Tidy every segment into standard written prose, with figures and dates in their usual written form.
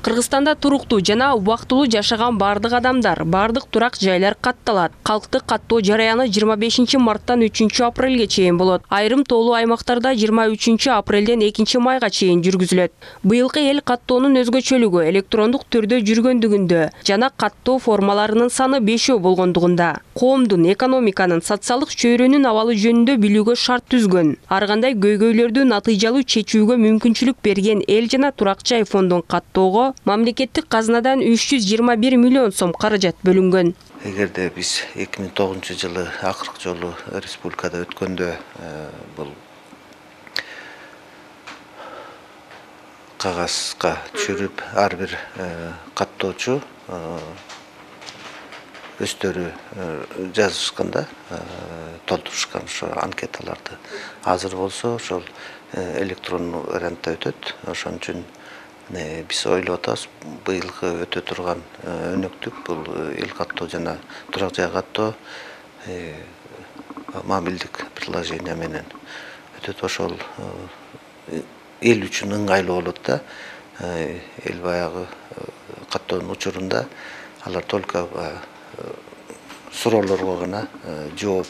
Кыргызстанда туруктуу жана убактылуу жашаган бардык адамдар, бардык турак жайлар катталат. Калктык каттоо жараяны 25 марттан 3 апрелге чейин болот. Айрым тоолуу аймактарда 23 апрелден 2 майга чейин жүргүзүлөт. Быйылкы эл каттоонун өзгөчөлүгү электрондук түрдө жүргөндүгүндө жана каттоо формаларынын саны 5 болгондугунда. Коомдун, экономиканын, социалдык чөйрөнүн абалы жөнүндө билүүгө шарт түзгөн. Ар кандай көйгөйлөрдү натыйжалуу чечүүгө мүмкүнчүлүк берген эл жана турак жай фондун каттоого мамлекеттик казынадан 321 миллион сом каражат бөлүнгөн. Эгерде биз 2009 жылы акыркы жолу республикада өткөндө бул кагазга түшүрүп ар бир каттоочу өздөрү жазышканда толтурушкан ошо анкеталарды азыр болсо ошол электрондуу вариантта өтөт. Ошон үчүн биз ойлоп атабыз, быйылкы өтө турган өнөктүк бул эл каттоо жана турак жай каттоо мобилдик приложение менен өтөт. Ошол эл үчүн ыңгайлуу болот да. Эл баягы каттоонун учурунда алар только суроолорго гана жооп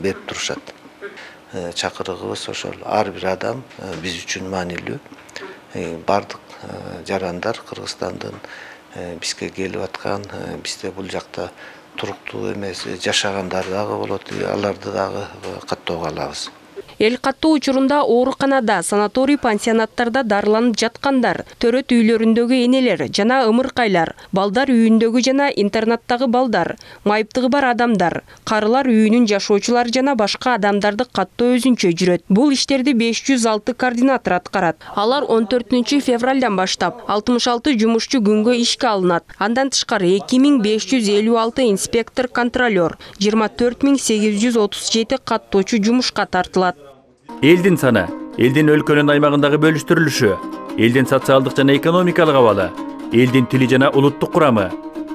берип турушат. Чакырыгыбыз ошол ар бир адам биз үчүн маанилүү. Бардык жарандар Кыргызстандын бизге келип аткан, бизде бул жакта туруктуу эмес жашагандар дагы болот, аларды дагы каттоого алабыз. Эл каттоо учурунда ооруканада, санаторий пансионаттарда дарыланып жаткандар, төрөт үйлөрүндөгү энелер жана ымыркайлар, балдар үйүндөгү жана интернаттагы балдар, майыптыгы бар адамдар, карылар үйүнүн жашоочулар жана башка адамдарды каттоо өзүнчө жүрөт. Бул иштерди 506 координатор аткарат. Алар 14 февралдан баштап 66 жумушчу күнгө ишке алынат. Андан тышкары 2556 инспектор-контролер, 24837 каттоочу жумушка тартылат. Элдин саны, элдин өлкөнүн аймагындагы бөлүштүрүлүшү, элдин социалдык жана экономикалык абалы, элдин тили жана улуттук курамы,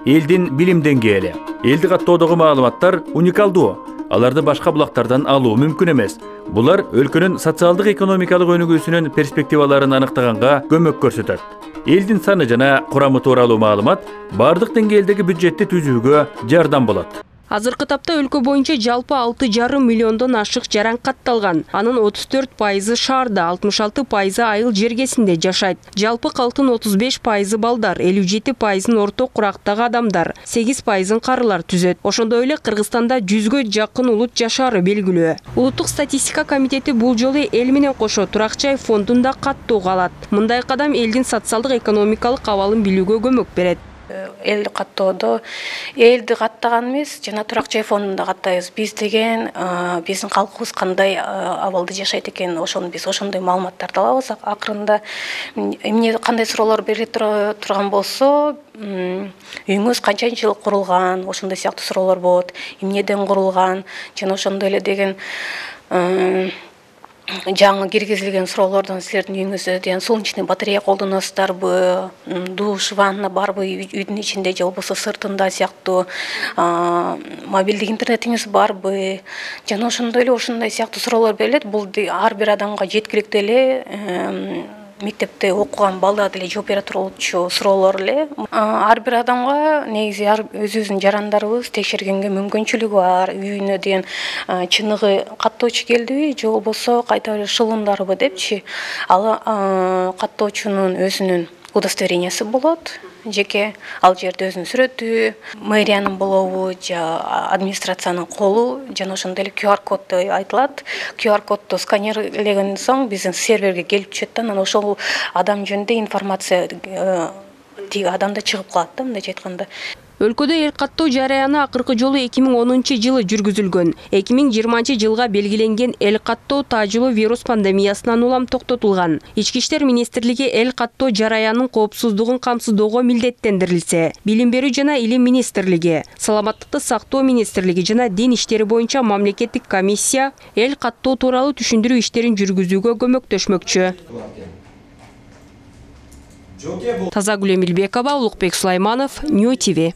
элдин билим деңгээли. Элди каттоодогу маалыматтар уникалдуу. Аларды башка булактардан алуу мүмкүн эмес. Булар өлкөнүн социалдык экономикалык өнүгүүсүнүн перспективаларын аныктаганга көмөк көрсөтөт. Элдин саны жана курамы тууралуу маалымат бардык деңгээлдеги бюджетти түзүүгө жардам болот. Азыркы тапта өлкө боюнча жалпы 6,5 миллиондон ашык жаран катталган. Анын 34% шаарда, 66% айыл жергесинде жашайт. Жалпы калктын 35% балдар, 57% орто курактагы адамдар, 8% карылар түзөт. Ошондой эле Кыргызстанда 100гө жакын улут жашаары белгилүү. Улуттук статистика комитети бул жолу эл менен кошо турак жай фондун да каттоого алат. Мындай кадам элдин социалдык экономикалык абалын билүүгө көмөк берет. Элди каттоодо элди каттаган эмес, жана турак жай фондунда каттайбыз. Биз деген биздин калкыбыз кандай абалда жашайт экен, ошону биз ошондой маалыматтарды алабыз. Акырында эмне кандай суроолор берилип турган болсо, үйүңүз канчанчы жыл курулган, ошондой сыяктуу суроолор болот. Эмнеден курулган, жана ошондой эле деген жаңы киргизилген суроолордон силердин үйүңүздө деген солнечный батарея колдоносуздарбы, душ, ванна барбы үйдүн ичинде же болбосо сыртында сыяктуу, мобилдик интернетиңиз барбы, жана ошондой эле ушундай сыяктуу суроолор берилет. Бул ар бир адамга жеткиликтүү эле мектепте окуган балдар деле жооп бере турчу суроолор эле. Ар бир адамга негизи өзүбүздүн жарандарыбыз текшергенге мүмкүнчүлүгү бар. Үйүнө деген чыныгы каттоочу келдиби же болбосо кайта шылындарбы депчи. Ал каттоочунун өзүнүн удостоверениясы болот. Жеке ал жерде өзүнүн сүрөтү, мэриянын болобу, же администрациянын колу, жана ошондой эле QR кодду айтылат. QR кодду сканерлеген соң биздин серверге келип түшөт да, анан ошол адам жөнүндө информация тиги адамда чыгып калат да, мындайча айтканда. Өлкөдө эл каттоо жараяны акыркы жолу 2010 жылы жүргүзүлгөн. 2020 жылга белгиленген эл каттоо таажылуу вирус пандемиясынан улам токтотулган. Ички иштер министрлиги эл каттоо жараянын коопсуздугун камсыздоого милдеттендирилсе, билим берүү жана илим министрлиги, саламаттыкты сактоо министрлиги жана дин иштери боюнча мамлекеттик комиссия эл каттоо тууралуу түшүндүрүү иштерин жүргүзүүгө көмөктөшмөкчү. Тазагүл Эмилбекова, Улукбек Сулайманов, Нью ТВ.